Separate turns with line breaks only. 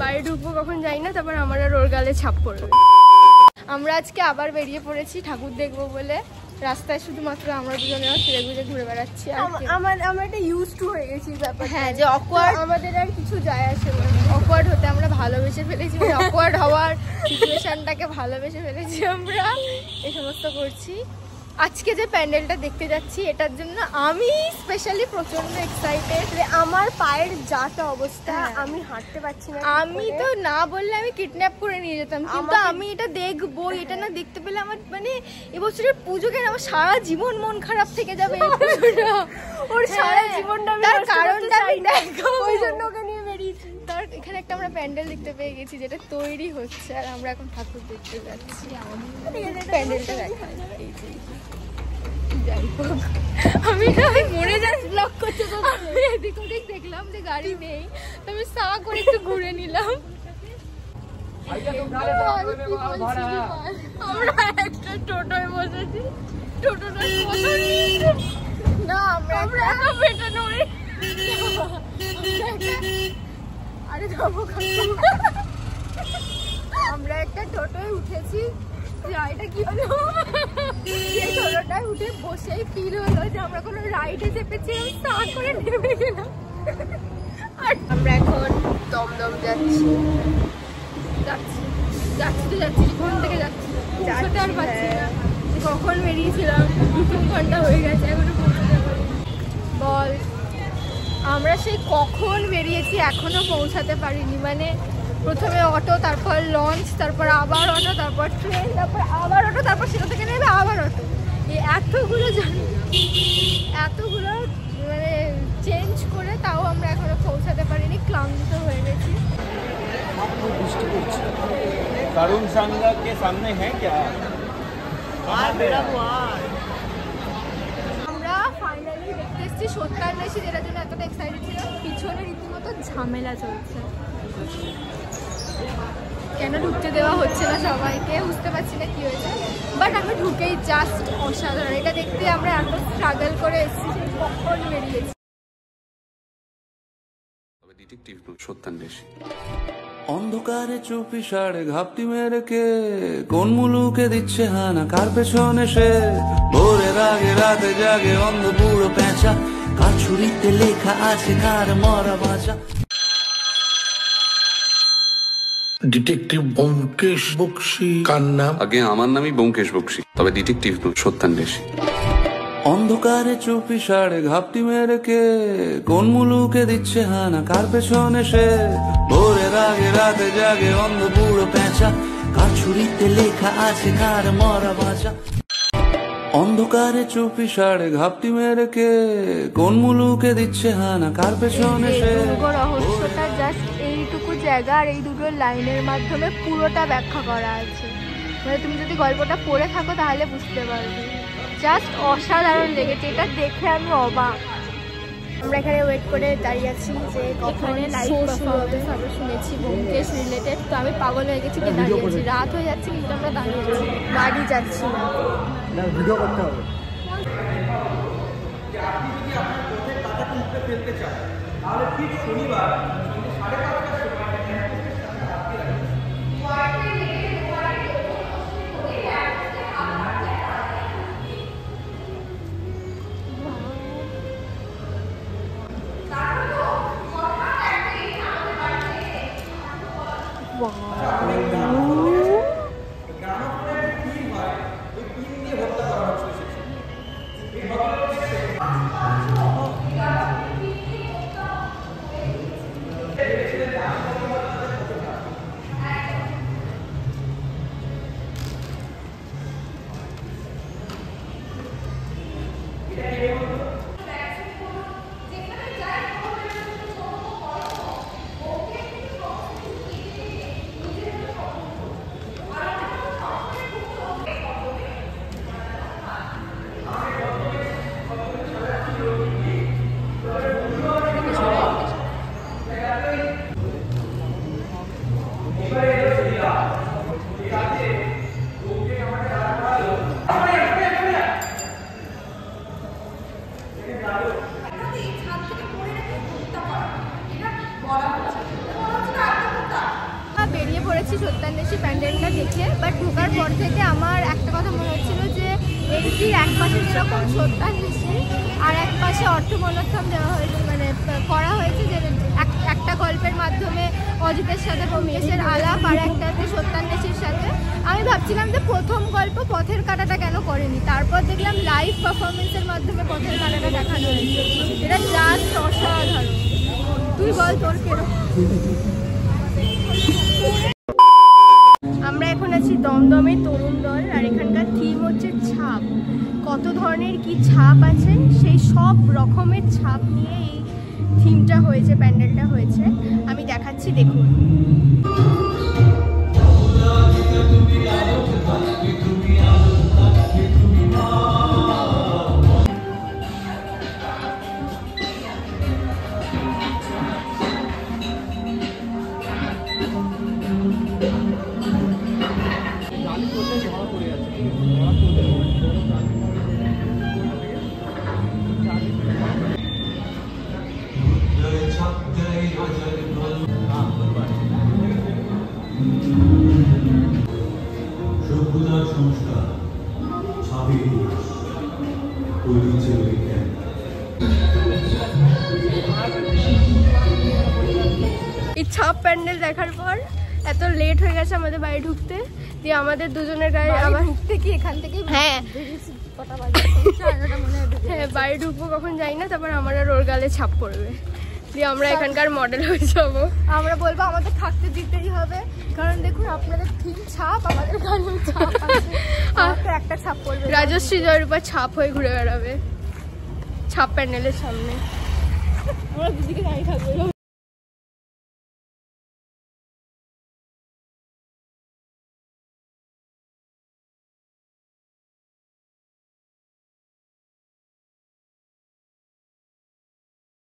বাড়ি ঢুকবো কখন যাই না, তারপর আমার আর ওর গালে ছাপ পড়বে। আমরা আজকে আবার বেরিয়ে পড়েছি ঠাকুর দেখবো বলে। রাস্তায় শুধুমাত্র আমরা দুজনে ফিরে ঘুরে ঘুরে বেড়াচ্ছি। আমরা একটা ইউজ টু হয়ে গেছি ব্যাপার। হ্যাঁ, যে অকওয়ার্ড, আমাদের আর কিছু যায় আসে না। অকওয়ার্ড হতে আমরা ভালোবেসে ফেলেছি, অকওয়ার্ড হওয়ার সিচুয়েশনটাকে ভালোবেসে ফেলেছি আমরা, এই সমস্ত করছি। আজকে যে প্যান্ডেলটা দেখতে যাচ্ছি এটার জন্য আমি স্পেশালি প্রচন্ড এক্সাইটেড। আমার পায়ের যাটা অবস্থা, আমি হাঁটতে পারছি না। আমি তো না বললে আমি কিডন্যাপ করে নিয়ে যেতাম, কিন্তু আমি এটা দেখবো, এটা না দেখতে পেলে আমার মানে এবছরের পুজোকে আমার সারা জীবন মন খারাপ থেকে যাবে। ওর সারা জীবনটা তার কারণটা আমি দেখাবো, ওই জন্য ওকে নিয়ে বেরিয়েছি। তার এখানে একটা আমরা প্যান্ডেল দেখতে পেয়ে গেছি যেটা তৈরি হচ্ছে, আর আমরা এখন ঠাকুর দেখতে যাচ্ছি। প্যান্ডেলটা দেখাই আমি মরে যাচ্ছি ব্লক করতে, আমি এদিক ওদিক দেখলাম যে গাড়ি নেই, তো আমি সা করে একটু ঘুরে নিলাম। আমরা একটা টোটোয় বসেছি, টোটোটা না আমরা পেটা নড়ে আরে যাবো। আমরা একটা টোটোয় উঠেছি, এটা কি হলো, এই টোটোটায় উঠে বসেই ফিল হলো যে আমরা কোনো রাইডে চেপেছি, স্টার্ট করে নেমে গেলাম। আর আমরা এখন দমদম যাচ্ছি যাচ্ছি যাচ্ছি তো যাচ্ছি, কোন থেকে যাচ্ছি পৌঁছতে আর পারছি না। কখন বেরিয়েছিলাম, 2 ঘন্টা হয়ে গেছে, এখনো পৌঁছতে পারি। বল, আমরা সেই কখন বেরিয়েছি এখনো পৌঁছাতে পারিনি। মানে প্রথমে অটো, তারপর লঞ্চ, তারপর আবার অটো, তারপর ট্রেন, তারপর আবার অটো, তারপর সেটা থেকে নেবে আবার অটো। এই এতগুলো মানে চেঞ্জ করে তাও আমরা এখনো পৌঁছাতে পারিনি, ক্লান্ত হয়ে গেছি।
तरुण संघ के सामने है क्या?
আমরা ফাইনালি দেখতে এসেছি সত্যান্বেষী, যেটার জন্য এতটা এক্সাইটেড ছিলাম। পিছনে রীতিমতো ঝামেলা চলছে, কেন ঢুকতে দেওয়া হচ্ছে না সবাইকে, বুঝতে পারছি না কি হয়েছে। বাট আমি ঢুকেই জাস্ট অসাধারণ, এটা দেখতে আমরা এত স্ট্রাগল করে এসেছি, কখন বেরিয়েছি।
ডিটেকটিভ সত্যান্বেষী
অন্ধকারে চুপি সাড়ে ঘাপটি মেরে কে কোন মুলুকে দিচ্ছে হানা, কার পেছনে সে ভোরের আগে রাতে জাগে অন্ধ বুড়ো পেঁচা, কার ছুরিতে লেখা আছে কার মরা বাঁচা।
ডিটেকটিভ ব্যোমকেশ বক্সী কার নাম?
আগে আমার নামই ব্যোমকেশ বক্সী, তবে ডিটেকটিভ সত্যান্বেষী।
অন্ধকারে চুপি সাড়ে ঘাপটি মেরে কে কোন মুলুকে দিচ্ছে হানা, কার পেছনে সে ভোরের আগে রাতে জাগে অন্ধ বুড়ো পেঁচা, কার ছুরিতে লেখা আছে কার মরা বাঁচা। অন্ধকারে চুপি সাড়ে ঘাপটি মেরে কে কোন মুলুকে দিচ্ছে হানা, কার পেছনে সে।
রহস্যটা জাস্ট এইটুকু জায়গা আর এই দুটো লাইনের মাধ্যমে পুরোটা ব্যাখ্যা করা আছে। মানে তুমি যদি গল্পটা পড়ে থাকো তাহলে বুঝতে পারবে। জাস্ট অসাধারণ লেগেছে, এটা দেখে আমি অবাক। আমরা এখানে ওয়েট করে দাঁড়িয়ে আছি যে এখানে লাইভ পারফরমেন্স আমরা শুনেছি ব্যোমকেশ রিলেটেড, তো আমি পাগল হয়ে গেছি কি দাঁড়িয়ে আছি। রাত হয়ে যাচ্ছে কিন্তু আমরা দাঁড়িয়ে আছি, বাড়ি যাচ্ছি না।
ভিডিও করতে হবে। তাহলে ঠিক শনিবার 5:30টার সময়
পেরেছি সত্যান্বেষী প্যান্ডেলটা দেখে, বাট ঢোকার পর থেকে আমার একটা কথা মনে হচ্ছিল যে এটির এক পাশে যেরকম সত্যান্বেষী আর এক পাশে অর্থমনোত্থম দেওয়া হয়েছে, মানে করা হয়েছে যে একটা গল্পের মাধ্যমে অজিতের সাথে ব্যোমকেশের আলাপ আর একটাতে সত্যান্বেষীর সাথে। আমি ভাবছিলাম যে প্রথম গল্প পথের কাঁটাটা কেন করেনি, তারপর দেখলাম লাইভ পারফরমেন্সের মাধ্যমে পথের কাঁটাটা দেখানো হয়েছে। এটা জাস্ট অসাধারণ। তুই বল তোর কেরকম? আমরা এখন আছি দমদমে তরুণ দল, আর এখানকার থিম হচ্ছে ছাপ। কত ধরনের কি ছাপ আছে, সেই সব রকমের ছাপ নিয়ে এই থিমটা হয়েছে, প্যান্ডেলটা হয়েছে। আমি দেখাচ্ছি, দেখুন।
সভ্যতার সংস্কার, ছাপের ইতিহাস, ঐতিহ্যের বিজ্ঞান।
এই ছাপ প্যান্ডেল দেখার পর এত লেট হয়ে গেছে আমাদের বাড়ি ঢুকতে, দিয়ে আমাদের দুজনের গাড়ি আবার ঢুকতে কি এখান থেকে, হ্যাঁ হ্যাঁ বাড়ি ঢুকবো কখন যাই না, তারপর আমার আর ওর গালে ছাপ পড়বে, দিয়ে আমরা এখানকার মডেল হয়ে যাবো। আমরা বলবো আমাদের থাকতে দিতেই হবে, কারণ দেখুন আপনাদের ঠিক ছাপ, আমাদের গালেও ছাপ আছে, একটা ছাপ পড়বে। রাজশ্রী জয়রূপা ছাপ হয়ে ঘুরে বেড়াবে ছাপ প্যান্ডেলের সামনে। আমরা দুদিকে দাঁড়িয়ে থাকবো।